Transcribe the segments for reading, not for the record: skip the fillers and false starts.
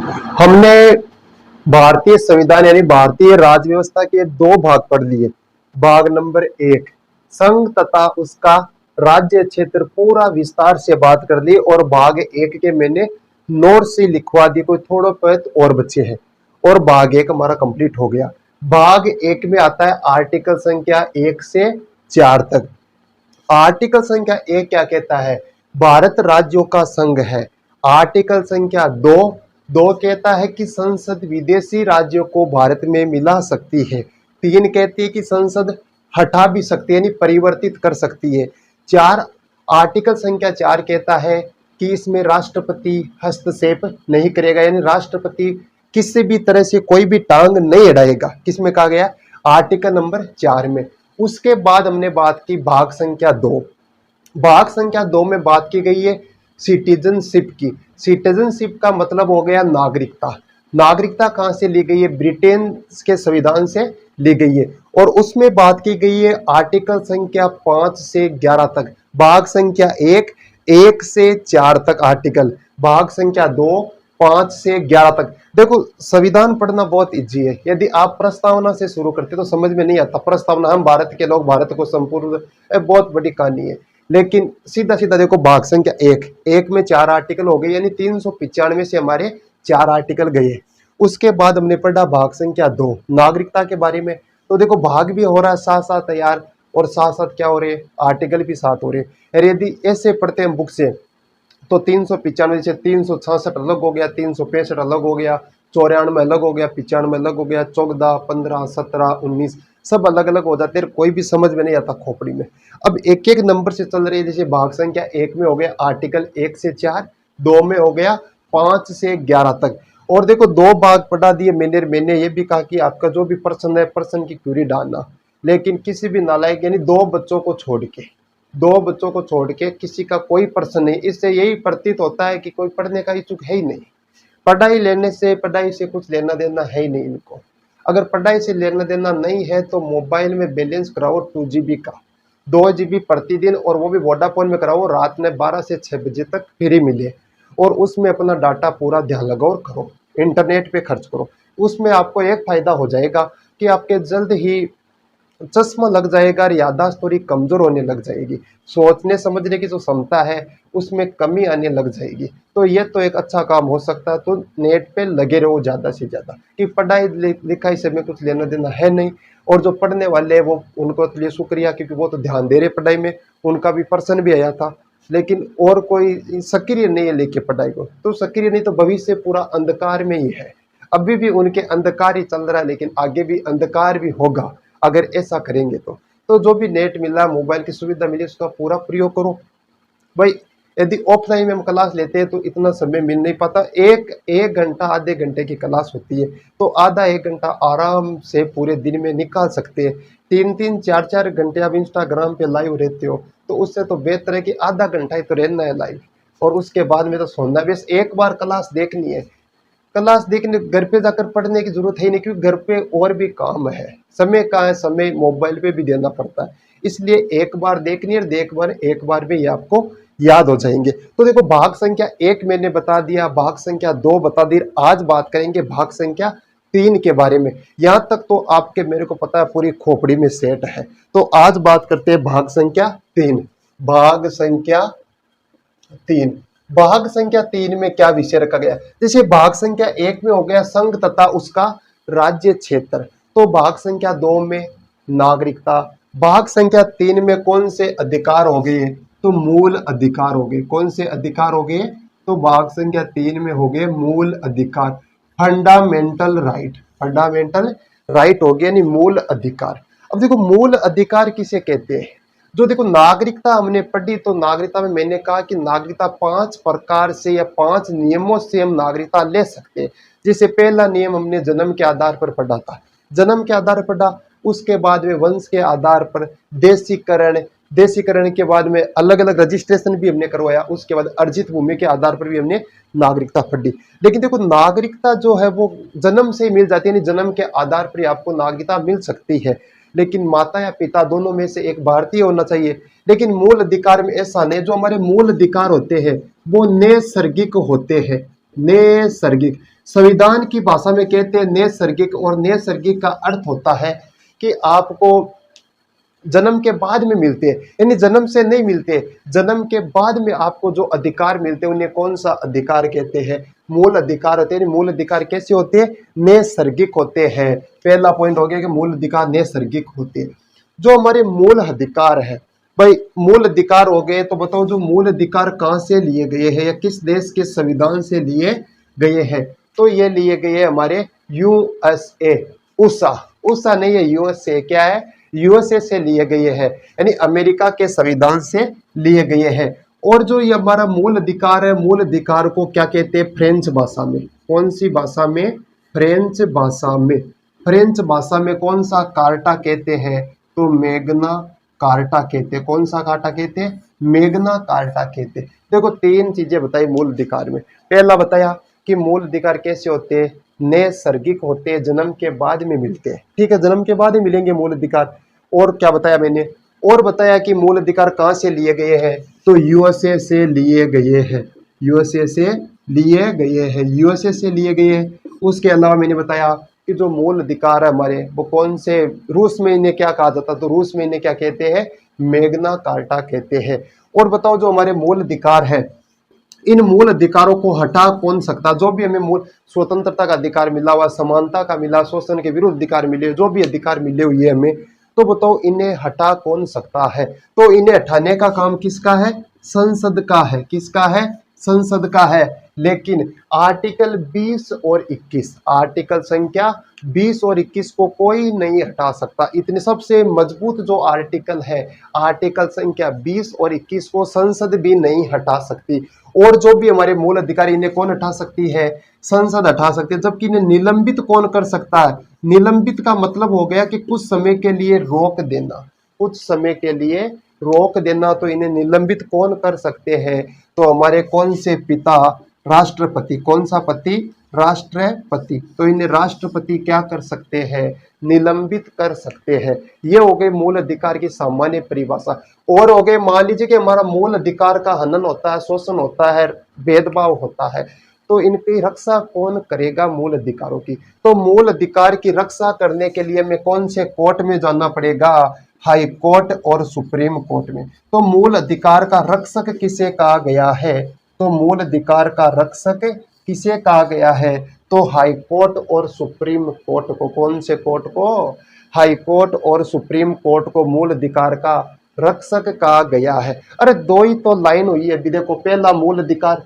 हमने भारतीय संविधान यानी भारतीय राज्य व्यवस्था के दो भाग पढ़ लिए। भाग नंबर 1 संघ तथा उसका राज्य क्षेत्र पूरा विस्तार से बात कर ली, और भाग 1 के मैंने नोट से लिखवा दी, कोई थोड़ा बहुत और बचे हैं, और भाग 1 हमारा कंप्लीट हो गया। भाग 1 में आता है आर्टिकल संख्या 1 से 4 तक। आर्टिकल संख्या 1 क्या कहता है? भारत राज्यों का संघ है। आर्टिकल संख्या 2 कहता है कि संसद विदेशी राज्यों को भारत में मिला सकती है। 3 कहती है कि संसद हटा भी सकती है यानी परिवर्तित कर सकती है। 4 आर्टिकल संख्या 4 कहता है कि इसमें राष्ट्रपति हस्तक्षेप नहीं करेगा, यानी राष्ट्रपति किसी भी तरह से कोई भी टांग नहीं अड़ाएगा। किसमें कहा गया? आर्टिकल नंबर 4 में। उसके बाद हमने बात की भाग संख्या 2। भाग संख्या 2 में बात की गई है सिटीजनशिप की। सिटीजनशिप का मतलब हो गया नागरिकता। नागरिकता कहां से ली गई है? ब्रिटेन के संविधान से ली गई है, और उसमें बात की गई है आर्टिकल संख्या 5 से 11 तक। भाग संख्या 1 से 4 तक आर्टिकल, भाग संख्या 2 5 से 11 तक। देखो, संविधान पढ़ना बहुत इजी है। यदि आप प्रस्तावना से शुरू करते तो समझ में नहीं आता। प्रस्तावना, हम भारत के लोग भारत को संपूर्ण, बहुत बड़ी कहानी है। लेकिन सीधा सीधा देखो, भाग संख्या 1 में 4 आर्टिकल हो गए, यानी 395 से हमारे 4 आर्टिकल गए। उसके बाद हमने पढ़ा भाग संख्या 2 नागरिकता के बारे में। तो देखो, भाग भी हो रहा है साथ साथ तैयार, और साथ साथ क्या हो रहे हैं? आर्टिकल भी साथ हो रहे हैं। और यदि ऐसे पढ़ते हैं बुक से तो 395 से 366 अलग हो गया, 365 अलग हो गया, 94 अलग हो गया, 95 अलग हो गया, 14, 15, 17, 19 सब अलग अलग हो जाते हैं। कोई भी समझ में नहीं आता खोपड़ी में। अब एक एक नंबर से चल रही है। जैसे भाग संख्या 1 में हो गया आर्टिकल 1 से 4, 2 में हो गया 5 से 11 तक। और देखो, 2 भाग पढ़ा दिए मैंने ये भी कहा कि आपका जो भी प्रश्न है, प्रश्न की क्यूरी डालना, लेकिन किसी भी नालायक यानी 2 बच्चों को छोड़ के किसी का कोई प्रश्न नहीं। इससे यही प्रतीत होता है कि कोई पढ़ने का इच्छुक है ही नहीं। पढ़ाई से कुछ लेना देना है ही नहीं इनको। अगर पढ़ाई से लेना देना नहीं है तो मोबाइल में बैलेंस कराओ 2 GB का, 2 GB प्रतिदिन, और वो भी वोडाफोन में कराओ। रात में 12 से 6 बजे तक फ्री मिले, और उसमें अपना डाटा पूरा ध्यान लगाओ और करो, इंटरनेट पे खर्च करो। उसमें आपको एक फायदा हो जाएगा कि आपके जल्द ही चश्मा लग जाएगा और याददाश्त थोड़ी कमजोर होने लग जाएगी। सोचने समझने की जो क्षमता है उसमें कमी आने लग जाएगी। तो ये तो एक अच्छा काम हो सकता है। तो नेट पे लगे रहो ज़्यादा से ज़्यादा, कि पढ़ाई लिखाई से में कुछ लेना देना है नहीं। और जो पढ़ने वाले हैं वो, उनको तो लिए शुक्रिया, क्योंकि वो तो ध्यान दे रहे पढ़ाई में। उनका भी प्रश्न भी आया था, लेकिन और कोई सक्रिय नहीं है लेके पढ़ाई को। तो सक्रिय नहीं तो भविष्य पूरा अंधकार में ही है। अभी भी उनके अंधकार ही चल रहा है, लेकिन आगे भी अंधकार भी होगा अगर ऐसा करेंगे तो जो भी नेट मिला, मोबाइल की सुविधा मिली, उसका पूरा प्रयोग करो भाई। यदि ऑफलाइन में हम क्लास लेते हैं तो इतना समय मिल नहीं पाता। एक घंटा आधे घंटे की क्लास होती है, तो आधा 1 घंटा आराम से पूरे दिन में निकाल सकते हैं। 3-3 4-4 घंटे आप इंस्टाग्राम पे लाइव रहते हो, तो उससे तो बेहतर है कि आधा घंटा ही तो रहना है लाइव, और उसके बाद में तो सोना। बस एक बार क्लास देखनी है। क्लास देखने घर पे जाकर पढ़ने की जरूरत है नहीं, क्योंकि घर पे और भी काम है। समय का है, समय मोबाइल पे भी देना पड़ता है। इसलिए एक बार देखनी है, एक बार में ये आपको याद हो जाएंगे। तो देखो, भाग संख्या 1 मैंने बता दिया, भाग संख्या 2 बता दी। आज बात करेंगे भाग संख्या 3 के बारे में। यहाँ तक तो आपके, मेरे को पता है, पूरी खोपड़ी में सेट है। तो आज बात करते हैं भाग संख्या 3। भाग संख्या 3, भाग संख्या 3 में क्या विषय रखा गया? जैसे भाग संख्या 1 में हो गया संघ तथा उसका राज्य क्षेत्र, तो भाग संख्या 2 में नागरिकता। भाग संख्या 3 में कौन से अधिकार हो गए? तो मूल अधिकार हो गए। कौन से अधिकार हो गए? तो भाग संख्या 3 में हो गए मूल अधिकार, फंडामेंटल राइट। फंडामेंटल राइट हो गया, यानी मूल अधिकार। अब देखो, मूल अधिकार किसे कहते हैं? जो देखो, नागरिकता हमने पढ़ी, तो नागरिकता में मैंने कहा कि नागरिकता 5 प्रकार से या 5 नियमों से हम नागरिकता ले सकते हैं। जैसे पहला नियम हमने जन्म के आधार पर पढ़ा था, जन्म के आधार पर पढ़ा। उसके बाद में वंश के आधार पर देशीकरण, देशीकरण के बाद में अलग अलग रजिस्ट्रेशन भी हमने करवाया। उसके बाद अर्जित भूमि के आधार पर भी हमने नागरिकता पढ़ी। लेकिन देखो, नागरिकता जो है वो जन्म से ही मिल जाती है, यानी जन्म के आधार पर ही आपको नागरिकता मिल सकती है। लेकिन माता या पिता दोनों में से एक भारतीय होना चाहिए। लेकिन मूल अधिकार में ऐसा नहीं। जो हमारे मूल अधिकार होते हैं वो नैसर्गिक होते हैं। नैसर्गिक, संविधान की भाषा में कहते हैं नैसर्गिक, और नैसर्गिक का अर्थ होता है कि आपको जन्म के बाद में मिलते हैं, यानी जन्म से नहीं मिलते, जन्म के बाद में आपको जो अधिकार मिलते हैं उन्हें कौन सा अधिकार कहते हैं? मूल अधिकार होते हैं। मूल अधिकार कैसे होते हैं? नैसर्गिक होते हैं। पहला पॉइंट हो गया कि मूल अधिकार नैसर्गिक होते हैं। जो हमारे मूल अधिकार है भाई, मूल अधिकार हो गए, तो बताओ जो मूल अधिकार कहाँ से लिए गए हैं या किस देश के संविधान से लिए गए हैं? तो ये लिए गए हमारे यूएसए, उषा, उषा नहीं है यूएसए, क्या है? यूएसए से लिए गए हैं, यानी अमेरिका के संविधान से लिए गए हैं। और जो ये हमारा मूल अधिकार है, मूल अधिकार को क्या कहते हैं फ्रेंच भाषा में? कौन सी भाषा में? फ्रेंच भाषा में। फ्रेंच भाषा में कौन सा कार्टा कहते हैं? तो मैग्ना कार्टा कहते हैं। कौन सा कार्टा कहते हैं? मैग्ना कार्टा कहते हैं। देखो तीन चीजें बताई मूल अधिकार में। पहला बताया कि मूल अधिकार कैसे होते हैं? नैसर्गिक होते हैं, जन्म के बाद में मिलते हैं। ठीक है, जन्म के बाद ही मिलेंगे मूल अधिकार। और क्या बताया मैंने? और बताया कि मूल अधिकार कहाँ से लिए गए हैं? तो यूएसए से लिए गए हैं। यूएसए से लिए गए हैं, यूएसए से लिए गए हैं। उसके अलावा मैंने बताया कि जो मूल अधिकार है हमारे, वो कौन से? रूस में इन्हें क्या कहा जाता? तो रूस में इन्हें क्या कहते हैं? मैग्ना कार्टा कहते हैं। और बताओ जो हमारे मूल अधिकार है, इन मूल अधिकारों को हटा कौन सकता? जो भी हमें मूल स्वतंत्रता का अधिकार मिला हुआ, समानता का मिला, शोषण के विरुद्ध अधिकार मिले, जो भी अधिकार मिले हुए हमें, तो बताओ इन्हें हटा कौन सकता है? तो इन्हें हटाने का काम किसका है? संसद का है। किसका है? संसद का है। लेकिन आर्टिकल 20 और 21, आर्टिकल संख्या 20 और 21 को कोई नहीं हटा सकता। इतने सबसे मजबूत जो आर्टिकल है, आर्टिकल संख्या 20 और 21 को संसद भी नहीं हटा सकती। और जो भी हमारे मूल अधिकारी, इन्हें कौन हटा सकती है? संसद हटा सकती है। जबकि इन्हें निलंबित कौन कर सकता है? निलंबित का मतलब हो गया कि कुछ समय के लिए रोक देना, कुछ समय के लिए रोक देना। तो इन्हें निलंबित कौन कर सकते हैं? तो हमारे कौन से पिता? राष्ट्रपति। कौन सा पति? राष्ट्रपति। तो इन्हें राष्ट्रपति क्या कर सकते हैं? निलंबित कर सकते हैं। ये हो गए मूल अधिकार की सामान्य परिभाषा। और हो गए, मान लीजिए कि हमारा मूल अधिकार का हनन होता है, शोषण होता है, भेदभाव होता है, तो इनकी रक्षा कौन करेगा मूल अधिकारों की? तो मूल अधिकार की रक्षा करने के लिए हमें कौन से कोर्ट में जाना पड़ेगा? हाई कोर्ट और सुप्रीम कोर्ट में। तो मूल अधिकार का रक्षक किसे कहा गया है? तो मूल अधिकार का रक्षक किसे कहा गया है? तो हाई कोर्ट और सुप्रीम कोर्ट को। कौन से कोर्ट को? हाई कोर्ट और सुप्रीम कोर्ट को मूल अधिकार का रक्षक कहा गया है। अरे दो ही तो लाइन हुई है अभी। देखो, पहला मूल अधिकार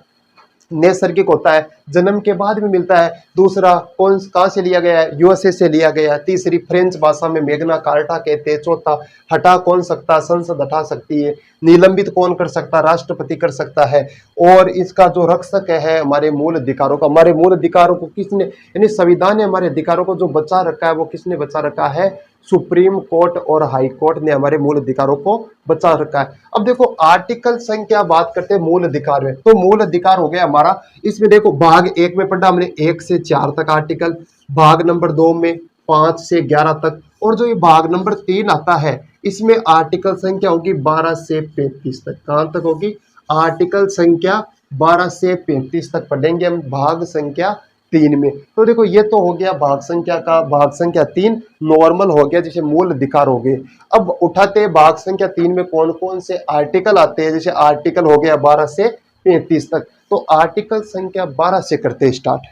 नैसर्गिक होता है, जन्म के बाद में मिलता है। दूसरा कौन कहाँ से लिया गया है? यूएसए से लिया गया है। तीसरी फ्रेंच भाषा में मैग्ना कार्टा कहते हैं। चौथा हटा कौन सकता? संसद हटा सकती है। निलंबित कौन कर सकता? राष्ट्रपति कर सकता है। और इसका जो रक्षक है हमारे मूल अधिकारों का, हमारे मूल अधिकारों को किसने, यानी संविधान ने हमारे अधिकारों को जो बचा रखा है, वो किसने बचा रखा है? सुप्रीम कोर्ट और हाई कोर्ट ने हमारे मूल अधिकारों को बचा रखा है। अब देखो आर्टिकल संख्या बात करते हैं मूल अधिकार में। तो मूल अधिकार हो गया हमारा, इसमें देखो भाग 1 में पढ़ा हमने 1 से 4 तक आर्टिकल, भाग नंबर 2 में 5 से 11 तक, और जो ये भाग नंबर 3 आता है इसमें आर्टिकल संख्या होगी 12 से 35 तक। कहां तक होगी? आर्टिकल संख्या 12 से 35 तक पढ़ेंगे हम भाग संख्या 3 में। तो देखो ये तो हो गया भाग संख्या का, भाग संख्या 3 नॉर्मल हो गया, जैसे मूल अधिकार हो गए। अब उठाते हैं भाग संख्या 3 में कौन कौन से आर्टिकल आते हैं। जैसे आर्टिकल हो गया 12 से 35 तक, तो आर्टिकल संख्या 12 से करते हैं स्टार्ट।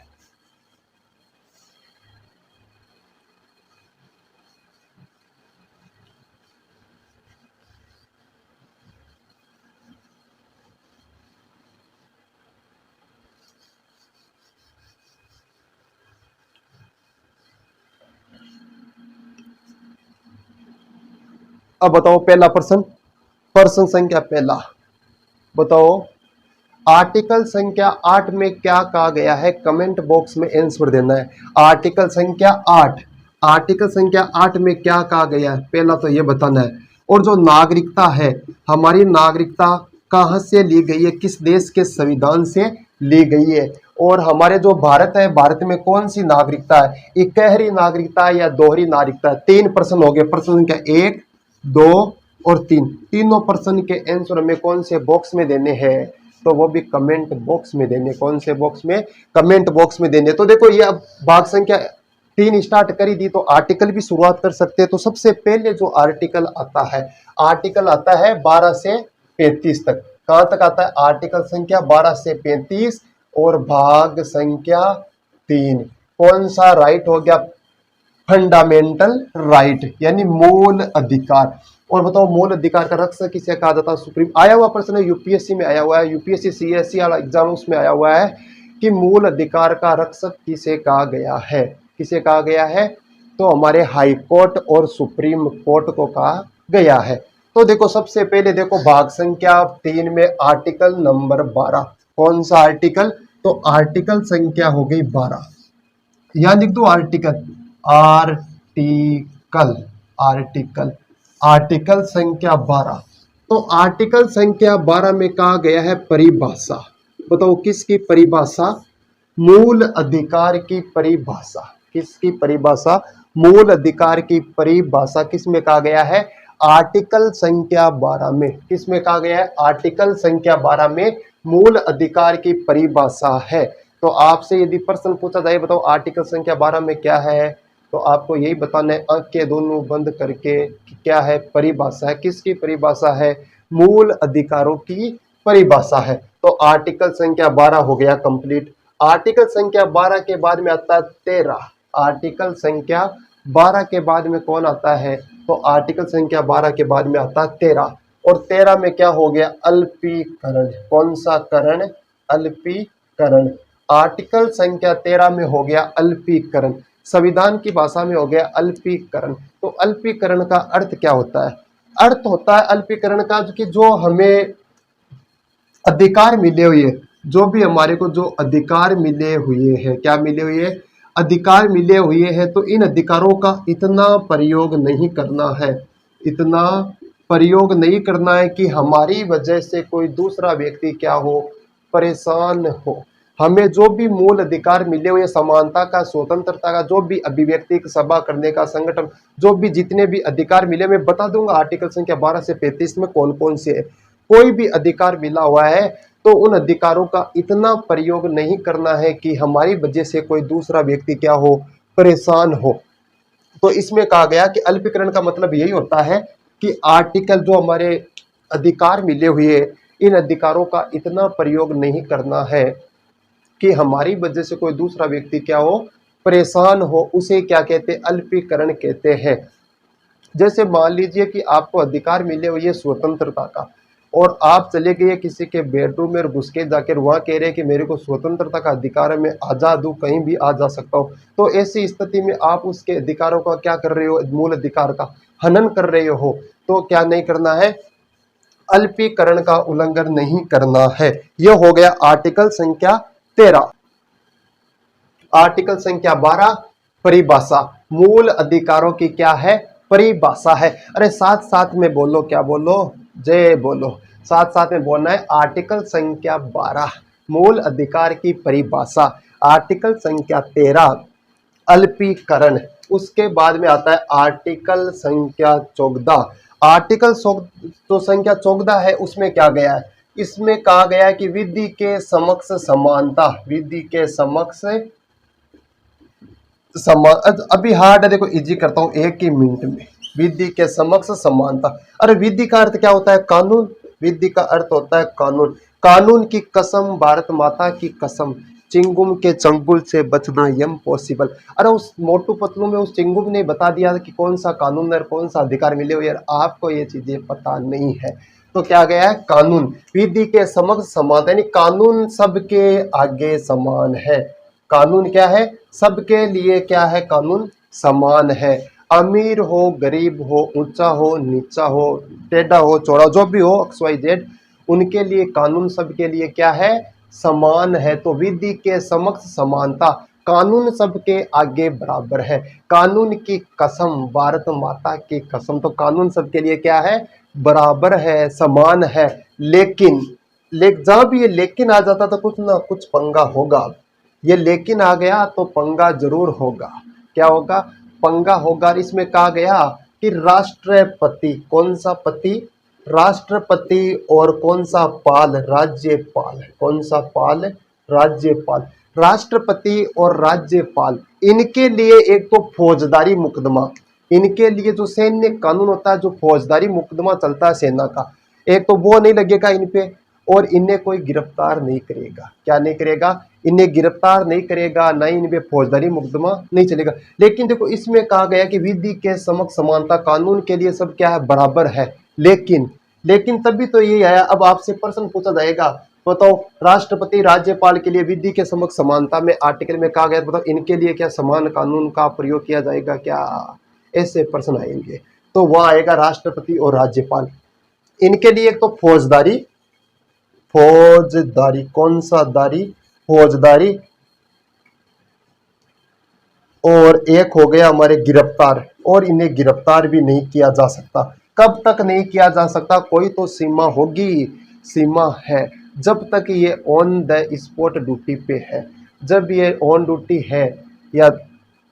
अब बताओ पहला प्रश्न, प्रश्न संख्या पहला बताओ, आर्टिकल संख्या 8 में क्या कहा गया है? कमेंट बॉक्स में आंसर देना है। आर्टिकल संख्या 8, आर्टिकल संख्या 8 में क्या कहा गया है पहला तो ये बताना है। और जो नागरिकता है, हमारी नागरिकता कहाँ से ली गई है? किस देश के संविधान से ली गई है? और हमारे जो भारत है, भारत में कौन सी नागरिकता है? इकहरी नागरिकता या दोहरी नागरिकता? 3 प्रश्न हो गए। प्रश्न संख्या 1, 2 और 3, तीनों प्रश्न के आंसर हमें कौन से बॉक्स में देने हैं? तो वो भी कमेंट बॉक्स में देने। कौन से बॉक्स में? कमेंट बॉक्स में देने। तो देखो ये अब भाग संख्या 3 स्टार्ट करी दी, तो आर्टिकल भी शुरुआत कर सकते हैं। तो सबसे पहले जो आर्टिकल आता है, आर्टिकल आता है 12 से 35 तक। कहां तक आता है? आर्टिकल संख्या 12 से 35 और भाग संख्या 3 कौन सा राइट हो गया? फंडामेंटल राइट, यानी मूल अधिकार। और बताओ मूल अधिकार का रक्षक किसे कहा जाता है? सुप्रीम। आया हुआ प्रश्न है, यूपीएससी में आया हुआ है, यूपीएससी सीएससी वाला एग्जाम उसमें आया हुआ है कि मूल अधिकार का रक्षक किसे कहा गया है? किसे कहा गया है? तो हमारे हाई कोर्ट और सुप्रीम कोर्ट को कहा गया है। तो देखो सबसे पहले देखो भाग संख्या 3 में आर्टिकल नंबर 12, कौन सा आर्टिकल? तो आर्टिकल संख्या हो गई 12। यहां लिख दो आर्टिकल, आर्टिकल, आर्टिकल, आर्टिकल संख्या 12। तो आर्टिकल संख्या 12 में कहा गया है परिभाषा। बताओ किसकी परिभाषा? मूल अधिकार की परिभाषा। किसकी परिभाषा? मूल अधिकार की परिभाषा किस में कहा गया है? आर्टिकल संख्या 12 में। किस में कहा गया है? आर्टिकल संख्या 12 में मूल अधिकार की परिभाषा है। तो आपसे यदि प्रश्न पूछा जाए बताओ आर्टिकल संख्या 12 में क्या है, तो आपको यही बताना है आंख के दोनों बंद करके कि क्या है? परिभाषा है। किसकी परिभाषा है? मूल अधिकारों की परिभाषा है। तो आर्टिकल संख्या 12 हो गया कंप्लीट। आर्टिकल संख्या 12 के बाद में आता है 13। आर्टिकल संख्या 12 के बाद में कौन आता है? तो आर्टिकल संख्या 12 के बाद में आता है 13। और 13 में क्या हो गया? अल्पीकरण। कौन सा करण? अल्पीकरण। आर्टिकल संख्या 13 में हो गया अल्पीकरण। संविधान की भाषा में हो गया अल्पीकरण। तो अल्पीकरण का अर्थ क्या होता है? अर्थ होता है अल्पीकरण का कि जो हमें अधिकार मिले हुए, जो भी हमारे को जो अधिकार मिले हुए हैं, क्या मिले हुए हैं? अधिकार मिले हुए हैं, तो इन अधिकारों का इतना प्रयोग नहीं करना है, इतना प्रयोग नहीं करना है कि हमारी वजह से कोई दूसरा व्यक्ति क्या हो? परेशान हो। हमें जो भी मूल अधिकार मिले हुए, समानता का, स्वतंत्रता का, जो भी अभिव्यक्ति सभा करने का, संगठन, जो भी जितने भी अधिकार मिले, मैं बता दूंगा आर्टिकल संख्या 12 से 35 में कौन कौन से है। कोई भी अधिकार मिला हुआ है तो उन अधिकारों का इतना प्रयोग नहीं करना है कि हमारी वजह से कोई दूसरा व्यक्ति क्या हो? परेशान हो। तो इसमें कहा गया कि अल्पीकरण का मतलब यही होता है कि आर्टिकल जो हमारे अधिकार मिले हुए, इन अधिकारों का इतना प्रयोग नहीं करना है कि हमारी वजह से कोई दूसरा व्यक्ति क्या हो? परेशान हो। उसे क्या कहते हैं? अल्पीकरण कहते हैं। जैसे मान लीजिए कि आपको अधिकार मिले हुए है स्वतंत्रता का, और आप चले गए किसी के बेडरूम में और घुस के जाकर वहां कह रहे हैं कि मेरे को स्वतंत्रता का अधिकार है, मैं आजाद हूं, कहीं भी आ जा सकता हूं। तो ऐसी स्थिति में आप उसके अधिकारों का क्या कर रहे हो? मूल अधिकार का हनन कर रहे हो। तो क्या नहीं करना है? अल्पीकरण का उल्लंघन नहीं करना है। यह हो गया आर्टिकल संख्या 13। आर्टिकल संख्या 12 परिभाषा। मूल अधिकारों की क्या है? परिभाषा है। अरे साथ साथ में बोलो, क्या बोलो? जय बोलो। साथ साथ में बोलना है आर्टिकल संख्या 12 मूल अधिकार की परिभाषा, आर्टिकल संख्या 13 अल्पीकरण। उसके बाद में आता है आर्टिकल संख्या 14। आर्टिकल जो संख्या 14 है उसमें क्या गया है? इसमें कहा गया है कि विधि के समक्ष समानता, विधि के समक्ष अभी हार्ड है, देखो इजी करता हूं एक ही मिनट में। विधि के समक्ष समानता। अरे विधि का अर्थ क्या होता है? कानून। विधि का अर्थ होता है कानून। कानून की कसम, भारत माता की कसम, चिंगुम के चंगुल से बचना यम पॉसिबल। अरे उस मोटू पतलू में उस चिंगुम ने बता दिया कि कौन सा कानून और कौन सा अधिकार मिले हुए, यार आपको ये चीजें पता नहीं है। तो क्या गया है? कानून। विधि के समक्ष समानता, यानी कानून सबके आगे समान है। कानून क्या है? सबके लिए क्या है? कानून समान है। अमीर हो, गरीब हो, ऊंचा हो, नीचा हो, टेढ़ा हो, चौड़ा, जो भी हो, XYZ, उनके लिए कानून सबके लिए क्या है? समान है। तो विधि के समक्ष समानता, कानून सबके आगे बराबर है। कानून की कसम, भारत माता की कसम, तो कानून सबके लिए क्या है? बराबर है, समान है। लेकिन जहां भी ये लेकिन आ जाता तो कुछ ना कुछ पंगा होगा। ये लेकिन आ गया तो पंगा जरूर होगा। क्या होगा? पंगा होगा। इसमें कहा गया कि राष्ट्रपति, कौन सा पति? राष्ट्रपति और कौन सा पाल, राज्यपाल, कौन सा पाल, राज्यपाल। राष्ट्रपति और राज्यपाल, इनके लिए एक तो फौजदारी मुकदमा, इनके लिए जो सैन्य कानून होता है, जो फौजदारी मुकदमा चलता है सेना का, एक तो वो नहीं लगेगा इन पे, और इन्हें कोई गिरफ्तार नहीं करेगा। क्या नहीं करेगा? इन्हें गिरफ्तार नहीं करेगा, ना ही इन पे फौजदारी मुकदमा नहीं चलेगा। लेकिन देखो इसमें कहा गया कि विधि के समक्ष समानता, कानून के लिए सब क्या है, बराबर है। लेकिन तभी तो ये आया। अब आपसे प्रश्न पूछा जाएगा, बताओ राष्ट्रपति राज्यपाल के लिए विधि के समक्ष समानता में आर्टिकल में कहा गया, बताओ इनके लिए क्या समान कानून का प्रयोग किया जाएगा क्या? ऐसे प्रश्न आएंगे। तो वह आएगा राष्ट्रपति और राज्यपाल। इनके लिए एक तो फौजदारी, फौजदारी, कौन सा दारी, फौजदारी, और एक हो गया हमारे गिरफ्तार, और इन्हें गिरफ्तार भी नहीं किया जा सकता। कब तक नहीं किया जा सकता? कोई तो सीमा होगी, सीमा है। जब तक ये ऑन द स्पॉट ड्यूटी पे है, जब ये ऑन ड्यूटी है या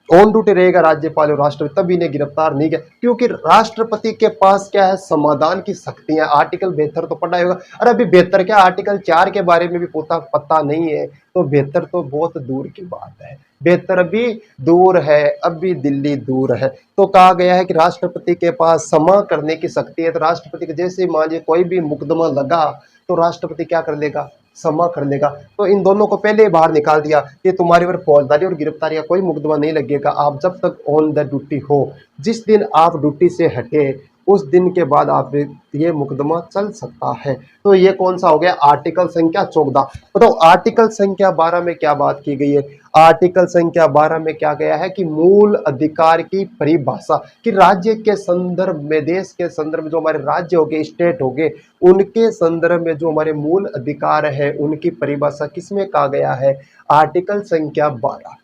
ऑन ड्यूटी रहेगा राज्यपाल और राष्ट्रपति, तब इन्हें गिरफ्तार नहीं किया, क्योंकि राष्ट्रपति के पास क्या है, समाधान की शक्तियां। आर्टिकल 72 तो पढ़ा होगा। अरे अभी 72 क्या, आर्टिकल 4 के बारे में भी पता नहीं है, तो 72 तो बहुत दूर की बात है। 72 अभी दूर है, अभी दिल्ली दूर है। तो कहा गया है कि राष्ट्रपति के पास क्षमा करने की शक्ति है। तो राष्ट्रपति के जैसे मान लीजिए कोई भी मुकदमा लगा, तो राष्ट्रपति क्या कर लेगा, क्षमा कर लेगा। तो इन दोनों को पहले ही बाहर निकाल दिया कि तुम्हारे ऊपर फौजदारी और गिरफ्तारी का कोई मुकदमा नहीं लगेगा, आप जब तक ऑन द ड्यूटी हो। जिस दिन आप ड्यूटी से हटे, उस दिन के बाद आप ये मुकदमा चल सकता है। तो ये कौन सा हो गया, आर्टिकल संख्या 14। बताओ आर्टिकल संख्या 12 में क्या बात की गई है? आर्टिकल संख्या 12 में क्या गया है कि मूल अधिकार की परिभाषा, कि राज्य के संदर्भ में, देश के संदर्भ में, जो हमारे राज्य हो गए, स्टेट हो गए, उनके संदर्भ में जो हमारे मूल अधिकार है, उनकी परिभाषा किसमें कहा गया है? आर्टिकल संख्या 12।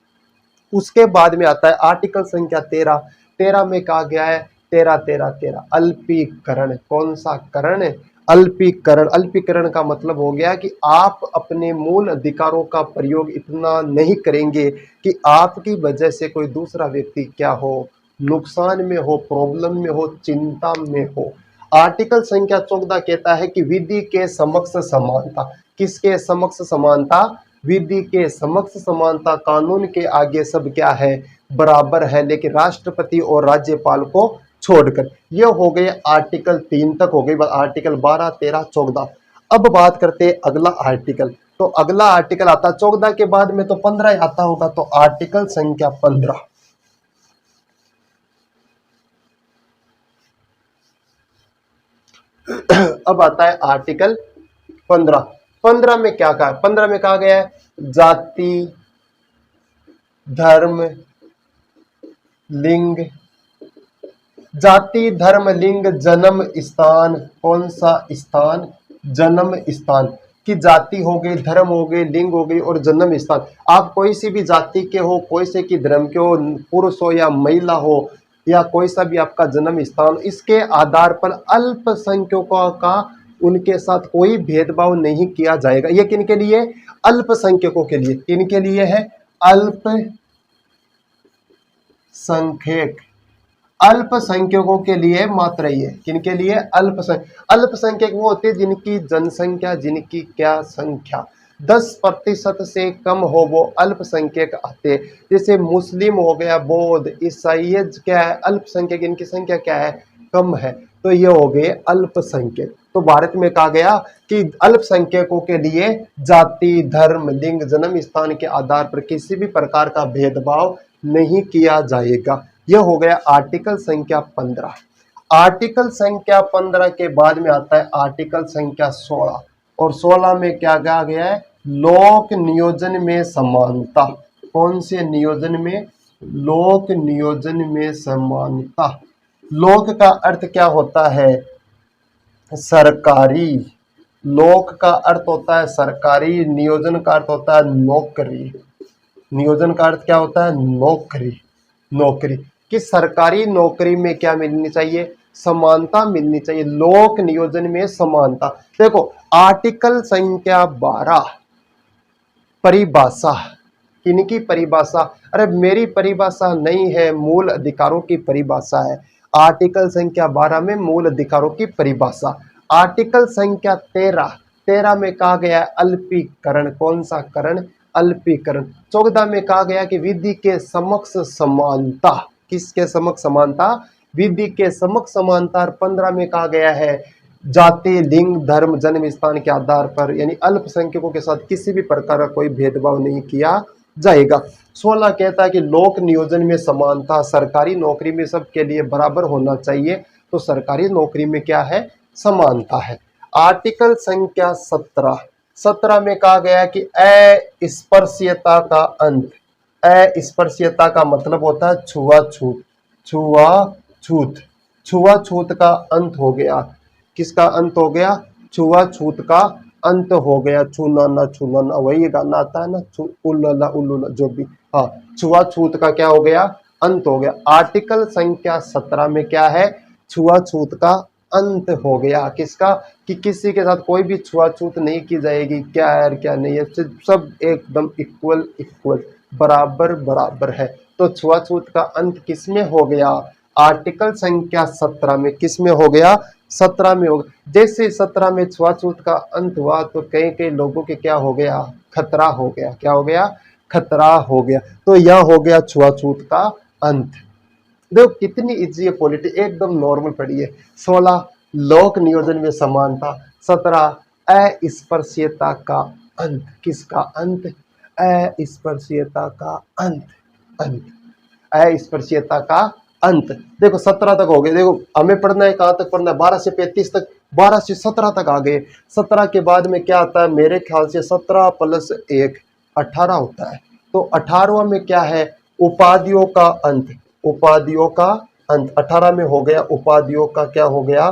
उसके बाद में आता है आर्टिकल संख्या 13। 13 में कहा गया है, 13 अल्पीकरण। कौन सा करण? अल्पीकरण। अल्पीकरण का मतलब हो गया कि आप अपने मूल अधिकारों का प्रयोग इतना नहीं करेंगे कि आपकी वजह से कोई दूसरा व्यक्ति क्या हो, नुकसान में हो, प्रॉब्लम में हो, चिंता में हो। आर्टिकल संख्या 14 कहता है कि विधि के समक्ष समानता। किसके समक्ष समानता? विधि के समक्ष समानता, कानून के आगे सब क्या है, बराबर है, लेकिन राष्ट्रपति और राज्यपाल को छोड़कर। ये हो गए आर्टिकल 3 तक हो गई, आर्टिकल 12, 13, 14। अब बात करते हैं अगला आर्टिकल। तो अगला आर्टिकल आता 14 के बाद में तो 15 आता होगा, तो आर्टिकल संख्या 15। अब आता है आर्टिकल 15। 15 में क्या कहा? 15 में कहा गया है जाति, धर्म, लिंग, जाति, धर्म, लिंग, जन्म स्थान। कौन सा स्थान? जन्म स्थान। की जाति हो गई, धर्म हो गई, लिंग हो गई और जन्म स्थान। आप कोई सी भी जाति के हो, कोई से की धर्म के हो, पुरुष हो या महिला हो, या कोई सा भी आपका जन्म स्थान, इसके आधार पर अल्पसंख्यकों का उनके साथ कोई भेदभाव नहीं किया जाएगा। ये किनके लिए? अल्पसंख्यकों के लिए। किनके लिए है? अल्पसंख्यक। अल्पसंख्यकों के लिए मात्र ये। किनके लिए? अल्पसंख्यक वो होते हैं जिनकी जनसंख्या, जिनकी क्या संख्या 10% से कम हो, वो अल्पसंख्यक आते। जैसे मुस्लिम हो गया, बौद्ध, ईसाई, क्या है, अल्पसंख्यक, इनकी संख्या क्या है, कम है, तो ये हो गए अल्पसंख्यक। तो भारत में कहा गया कि अल्पसंख्यकों के लिए जाति, धर्म, लिंग, जन्म स्थान के आधार पर किसी भी प्रकार का भेदभाव नहीं किया जाएगा। यह हो गया आर्टिकल संख्या 15। आर्टिकल संख्या 15 के बाद में आता है आर्टिकल संख्या 16। और 16 में क्या कहा गया है? लोक नियोजन में समानता। कौन से नियोजन में? लोक नियोजन में समानता। लोक का अर्थ क्या होता है? सरकारी। लोक का अर्थ होता है सरकारी, नियोजन का अर्थ होता है नौकरी। नियोजन का अर्थ क्या होता है? नौकरी। नौकरी कि सरकारी नौकरी में क्या मिलनी चाहिए? समानता मिलनी चाहिए। लोक नियोजन में समानता। देखो आर्टिकल संख्या 12 परिभाषा। किनकी परिभाषा? अरे मेरी परिभाषा नहीं है, मूल अधिकारों की परिभाषा है। आर्टिकल संख्या 12 में मूल अधिकारों की परिभाषा। आर्टिकल संख्या 13 में कहा गया है अल्पीकरण। कौन सा करण? अल्पीकरण। 14 में कहा गया कि विधि के समक्ष समानता। किसके समक्ष समानता? विधि के समक्ष समानता। और 15 में कहा गया है जाति, लिंग, धर्म, जन्म स्थान के आधार पर यानी अल्पसंख्यकों के साथ किसी भी प्रकार का कोई भेदभाव नहीं किया जाएगा। 16 कहता है कि लोक नियोजन में समानता, सरकारी नौकरी में सबके लिए बराबर होना चाहिए, तो सरकारी नौकरी में क्या है? समानता है। आर्टिकल संख्या 17 में कहा गया कि अस्पृश्यता का अंत। अस्पृश्यता का मतलब होता है छुआछूत। छुआछूत, छुआछूत का अंत हो गया। किसका अंत हो गया? छुआछूत का अंत हो गया। छूना ना छूना ना, वही गाना आता है ना, उल्ला उल्लू जो भी। हाँ, छुआछूत का क्या हो गया? अंत हो गया। आर्टिकल संख्या 17 में क्या है? छुआछूत का अंत हो गया। किसका? कि किसी के साथ कोई भी छुआछूत नहीं की जाएगी। क्या है क्या नहीं है, सब एकदम इक्वल इक्वल, बराबर बराबर है। तो छुआछूत का अंत किसमें हो गया? आर्टिकल संख्या 17 में। किसमें हो गया? 17 में हो गया। जैसे 17 में छुआछूत का अंत हुआ तो कई कई लोगों के क्या हो गया? खतरा हो गया। क्या हो गया? खतरा हो गया। तो यह हो गया छुआछूत का अंत। देखो कितनी इजी है पॉलिटी, एकदम नॉर्मल पड़ी है। 16 लोक नियोजन में समानता। 17 अस्पृश्यता का अंत। किसका अंत? अस्पृश्यता का अंत। अंत, अस्पृश्यता का अंत। देखो 17 तक हो गए। देखो हमें पढ़ना है कहां तक पढ़ना है? 12 से 35 तक, 12 से 17 तक आ गए। 17 के बाद में क्या आता है? मेरे ख्याल से 17 + 1 18 होता है। तो 18वां में क्या है? उपाधियों का अंत। उपाधियों का अंत 18 में हो गया। उपाधियों का क्या हो गया?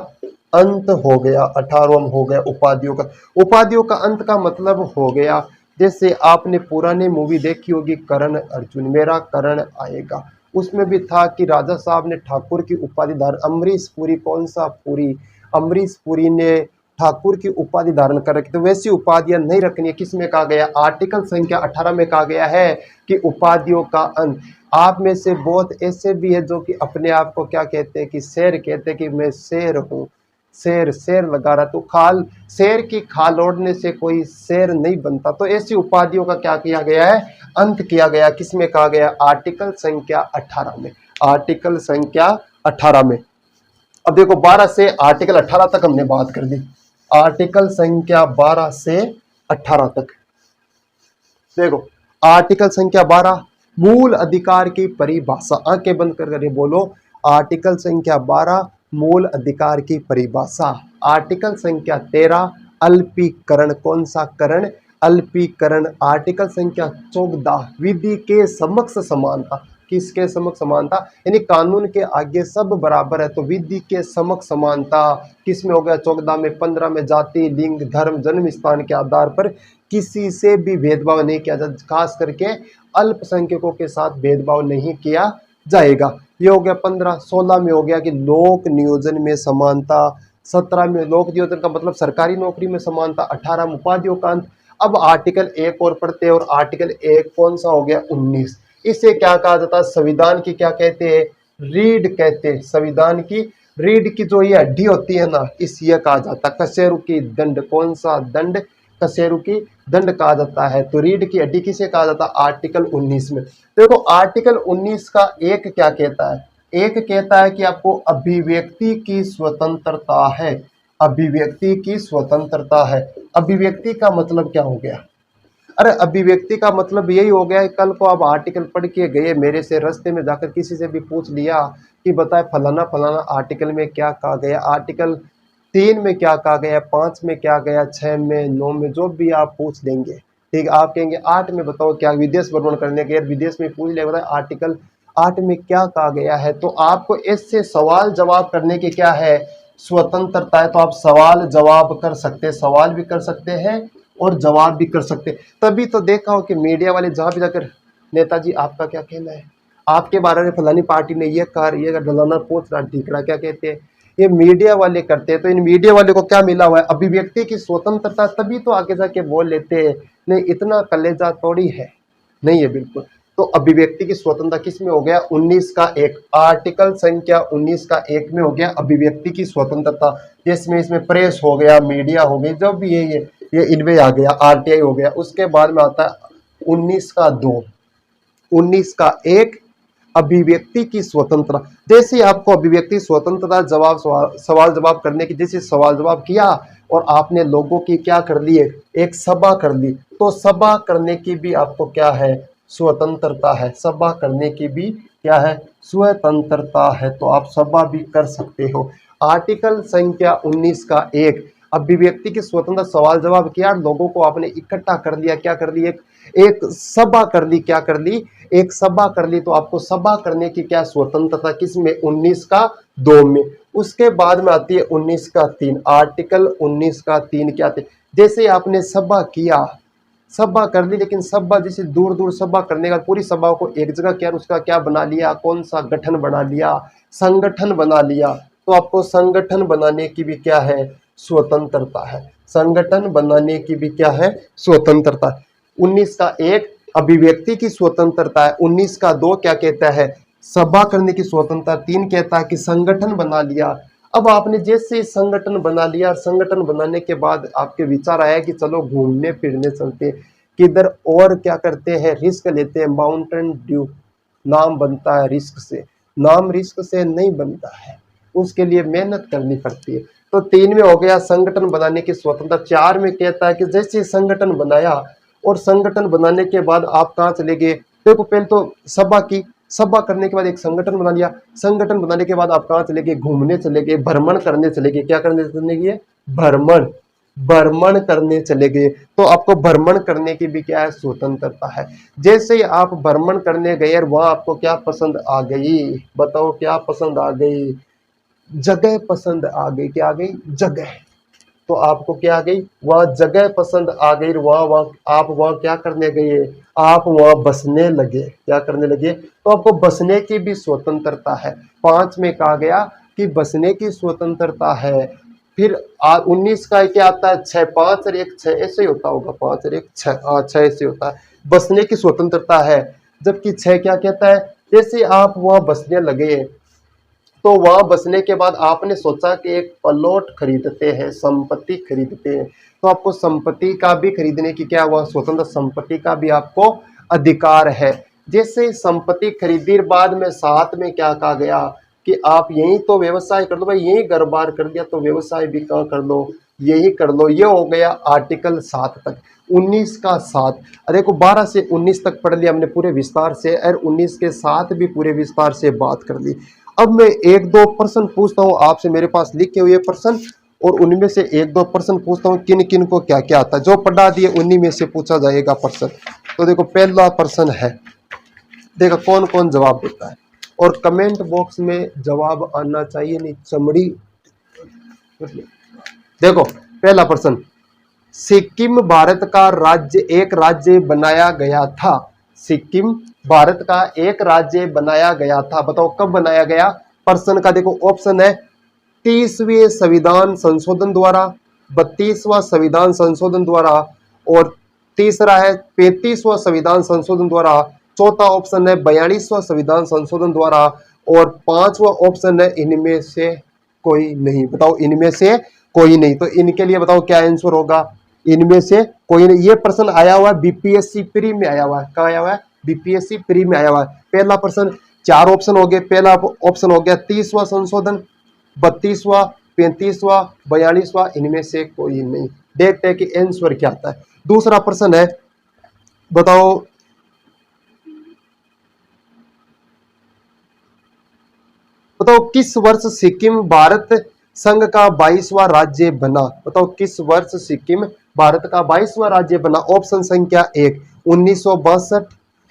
अंत हो गया। 18वां हो गया उपाधियों का। उपाधियों का अंत का मतलब हो गया, जैसे आपने पुरानी मूवी देखी होगी करण अर्जुन, मेरा करण आएगा, उसमें भी था कि राजा साहब ने ठाकुर की उपाधि धारण, अमरीश पुरी, कौन सा पुरी? अमरीश पुरी ने ठाकुर की उपाधि धारण कर रखी। तो वैसी उपाधियां नहीं रखनी है। किसमें कहा गया? आर्टिकल संख्या 18 में कहा गया है कि उपाधियों का अंत। आप में से बहुत ऐसे भी है जो कि अपने आप को क्या कहते हैं? कि शेर कहते हैं कि मैं शेर हूँ। शेर शेर लगा रहा, तो खाल, शेर की खाल ओढ़ने से कोई शेर नहीं बनता। तो ऐसी उपाधियों का क्या किया गया है? अंत किया गया। किसमें कहा गया? आर्टिकल संख्या 18 में। आर्टिकल संख्या 18 में। अब देखो 12 से आर्टिकल 18 तक हमने बात कर दी। आर्टिकल संख्या 12 से 18 तक देखो। आर्टिकल संख्या 12 मूल अधिकार की परिभाषा। आंखें बंद कर बोलो, आर्टिकल संख्या 12 मूल अधिकार की परिभाषा। आर्टिकल संख्या 13 अल्पीकरण। कौन सा करण? अल्पीकरण। आर्टिकल संख्या 14 विधि के समक्ष समानता। किसके समक्ष समानता? यानी कानून के आगे सब बराबर है, तो विधि के समक्ष समानता किसमें हो गया? 14 में। 15 में जाति, लिंग, धर्म, जन्म स्थान के आधार पर किसी से भी भेदभाव नहीं किया जाता, खास करके अल्पसंख्यकों के साथ भेदभाव नहीं किया जाएगा। ये हो गया 15। 16 में हो गया कि लोक नियोजन में समानता। 17 में लोक नियोजन का मतलब सरकारी नौकरी में समानता। 18 में उपाधियों का अंत। अब आर्टिकल 1 और पढ़ते हैं, और आर्टिकल 1 कौन सा हो गया? 19। इसे क्या कहा जाता है? संविधान की क्या कहते हैं? रीढ़ कहते हैं। संविधान की रीढ़ की जो ये हड्डी होती है ना, इस ये कहा जाता है कशेरु की दंड। कौन सा दंड? कशेरु की दंड कहा जाता है। तो रीढ़ की हड्डी किसे कहा जाता है? आर्टिकल 19 में। देखो आर्टिकल 19 का एक क्या कहता है? एक कहता है कि आपको अभिव्यक्ति की स्वतंत्रता है। अभिव्यक्ति की स्वतंत्रता है। अभिव्यक्ति का मतलब क्या हो गया? अरे अभिव्यक्ति का मतलब यही हो गया है, कल को आप आर्टिकल पढ़ के गए, मेरे से रास्ते में जाकर किसी से भी पूछ लिया कि बताए फलाना फलाना आर्टिकल में क्या कहा गया, आर्टिकल 3 में क्या कहा गया, 5 में क्या गया, 6 में, 9 में, जो भी आप पूछ लेंगे, ठीक, आप कहेंगे 8 में बताओ क्या, विदेश भ्रमण करने के विदेश में पूछ ले बताए आर्टिकल 8 में क्या कहा गया है। तो आपको इससे सवाल जवाब करने की क्या है? स्वतंत्रता है। तो आप सवाल जवाब कर सकते हैं, सवाल भी कर सकते हैं और जवाब भी कर सकते। तभी तो देखा हो कि मीडिया वाले जहां भी जाकर नेताजी आपका क्या कहना है, आपके बारे में फलानी पार्टी ने ये कहा, ये डलाना पूछ रहा ठीकरा, क्या कहते हैं, ये मीडिया वाले करते हैं। तो इन मीडिया वाले को क्या मिला हुआ है? अभिव्यक्ति की स्वतंत्रता, तभी तो आगे जाके बोल लेते हैं। नहीं इतना कलेजा थोड़ी है, नहीं है बिल्कुल। तो अभिव्यक्ति की स्वतंत्रता किस में हो गया? 19 का 1, आर्टिकल संख्या 19 का 1 में हो गया अभिव्यक्ति की स्वतंत्रता। जिसमें इसमें प्रेस हो गया, मीडिया हो गई, जब भी ये इनमें आ गया, आरटीआई हो गया। उसके बाद में आता है 19 का 2, 19 का 1 अभिव्यक्ति की स्वतंत्रता। जैसे आपको अभिव्यक्ति स्वतंत्रता सवाल जवाब करने की, जैसे सवाल जवाब किया और आपने लोगों की क्या कर ली, एक सभा कर ली, तो सभा करने की भी आपको क्या है? स्वतंत्रता है। सभा करने की भी क्या है? स्वतंत्रता है। तो आप सभा भी कर सकते हो। आर्टिकल संख्या 19 का 1 अभिव्यक्ति की स्वतंत्र सवाल जवाब किया, लोगों को आपने इकट्ठा कर लिया, क्या कर ली, एक सभा कर ली, क्या कर ली, एक सभा कर ली। तो आपको सभा करने की क्या स्वतंत्रता किसमें? 19 का 2 में। उसके बाद में आती है 19 का 3, आर्टिकल 19 का 3 क्या आते? जैसे आपने सभा किया, सभा कर ली, लेकिन सभा जैसे दूर दूर सभा करने का, पूरी सभा को एक जगह किया, उसका क्या बना लिया? कौन सा गठन बना लिया? संगठन बना लिया। तो आपको संगठन बनाने की भी क्या है? स्वतंत्रता है। संगठन बनाने की भी क्या है? स्वतंत्रता। 19 का 1 अभिव्यक्ति की स्वतंत्रता है। 19 का 2 क्या कहता है? सभा करने की स्वतंत्रता। 3 कहता है कि संगठन बना लिया। अब आपने जैसे संगठन बना लिया और संगठन बनाने के बाद आपके विचार आया कि चलो घूमने फिरने चलते, किधर और क्या करते हैं? रिस्क लेते हैं। माउंटेन ड्यू नाम बनता है रिस्क से, नाम रिस्क से नहीं बनता है, उसके लिए मेहनत करनी पड़ती है। तो 3 में हो गया संगठन बनाने की स्वतंत्रता। 4 में कहता है कि जैसे संगठन बनाया और संगठन बनाने के बाद आप कहाँ चले गए? देखो पहले तो सभा की, सभा करने के बाद एक संगठन बना लिया, संगठन बनाने के बाद आप कहाँ चले गए? घूमने चले गए, भ्रमण करने चले गए। क्या करने चले गए? भ्रमण, भ्रमण करने चले गए। तो आपको भ्रमण करने की भी क्या है? स्वतंत्रता है। जैसे ही आप भ्रमण करने गए और वहां आपको क्या पसंद आ गई? बताओ क्या पसंद आ गई? जगह पसंद आ गई। क्या आ गई? जगह। तो आपको क्या आ गई? वहां जगह पसंद आ गई, वहां आप वहां क्या करने गए? आप वहां बसने लगे। क्या करने लगे? तो आपको बसने की भी स्वतंत्रता है। 5 में कहा गया कि बसने की स्वतंत्रता है। फिर 19 का क्या आता है? 6, 5 और 1 6, ऐसे ही होता होगा, 5 और 1 6, 6 ऐसे होता है। बसने की स्वतंत्रता है। जबकि 6 क्या कहता है? जैसे आप वहां बसने लगे, तो वहां बसने के बाद आपने सोचा कि एक प्लॉट खरीदते हैं, संपत्ति खरीदते हैं, तो आपको संपत्ति का भी खरीदने की क्या हुआ? स्वतंत्र संपत्ति का भी आपको अधिकार है। जैसे संपत्ति खरीदी, बाद में साथ में क्या कहा गया कि आप यही तो व्यवसाय कर लो भाई, यही घर बार कर दिया तो व्यवसाय भी कहाँ कर लो? यही कर लो। ये हो गया आर्टिकल 7 तक। 19 का 7, देखो 12 से 19 तक पढ़ लिया हमने पूरे विस्तार से, और 19 के 7 भी पूरे विस्तार से बात कर ली। अब मैं 1-2 प्रश्न पूछता हूँ आपसे, मेरे पास लिखे हुए प्रश्न, और उनमें से 1-2 प्रश्न पूछता हूँ किन किन को क्या क्या आता है। जो पढ़ा दिए उन्हीं में से पूछा जाएगा प्रश्न। तो देखो पहला प्रश्न है, देखो कौन कौन जवाब देता है, और कमेंट बॉक्स में जवाब आना चाहिए, नहीं चमड़ी। देखो पहला प्रश्न, सिक्किम भारत का राज्य एक राज्य बनाया गया था। सिक्किम भारत का एक राज्य बनाया गया था। बताओ कब बनाया गया? प्रश्न का देखो ऑप्शन है 30वें संविधान संशोधन द्वारा, 32वां संविधान संशोधन द्वारा, और तीसरा है 35वां संविधान संशोधन द्वारा, चौथा ऑप्शन है 42वां संविधान संशोधन द्वारा, और 5वां ऑप्शन है इनमें से कोई नहीं। बताओ इनमें से कोई नहीं। तो इनके लिए बताओ क्या आंसर होगा? इनमें से कोई नहीं। ये प्रश्न आया हुआ है बीपीएससी प्री में आया हुआ है। कहाँ आया हुआ है? बीपीएससी प्री में आया हुआ है। पहला प्रश्न, 4 ऑप्शन हो गए। पहला ऑप्शन हो गया 30वां संशोधन, 32वां, 35वां, 42वां, इनमें से कोई नहीं। देखते हैं कि आंसर क्या आता है। दूसरा प्रश्न है, बताओ किस वर्ष सिक्किम भारत संघ का 22वां राज्य बना? बताओ किस वर्ष सिक्किम भारत का 22वां राज्य बना? ऑप्शन संख्या 1 1962,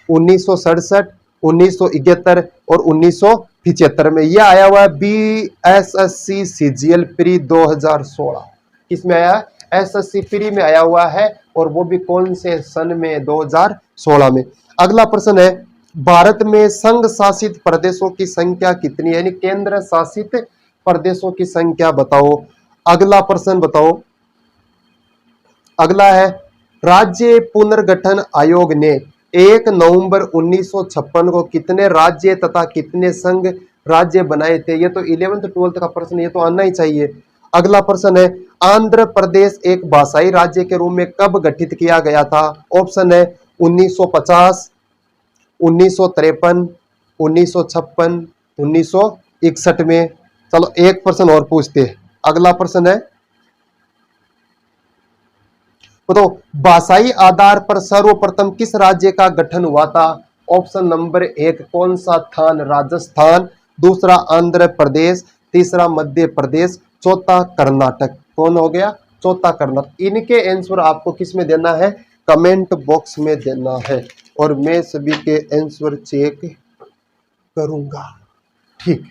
1967, 1971 और 1975 में। यह आया हुआ है बीएसएससी सीजीएल प्री 2016। किसमें आया है? एसएससी प्री में आया हुआ है, और वो भी कौन से सन में? 2016 में। अगला प्रश्न है, भारत में संघ शासित प्रदेशों की संख्या कितनी है? यानी केंद्र शासित प्रदेशों की संख्या बताओ। अगला प्रश्न बताओ, अगला है, राज्य पुनर्गठन आयोग ने 1 नवंबर 1956 को कितने राज्य तथा कितने संघ राज्य बनाए थे? ये तो 11th 12th का प्रश्न, ये तो आना ही चाहिए। अगला प्रश्न है, आंध्र प्रदेश एक भाषाई राज्य के रूप में कब गठित किया गया था? ऑप्शन है 1950, 1953, 1956, 1961 में। चलो एक प्रश्न और पूछते हैं। अगला प्रश्न है, तो भाषाई आधार पर सर्वप्रथम किस राज्य का गठन हुआ था? ऑप्शन नंबर 1 कौन सा स्थान? राजस्थान, दूसरा आंध्र प्रदेश, तीसरा मध्य प्रदेश, चौथा कर्नाटक। कौन हो गया? चौथा कर्नाटक। इनके आंसर आपको किस में देना है? कमेंट बॉक्स में देना है और मैं सभी के आंसर चेक करूंगा। ठीक।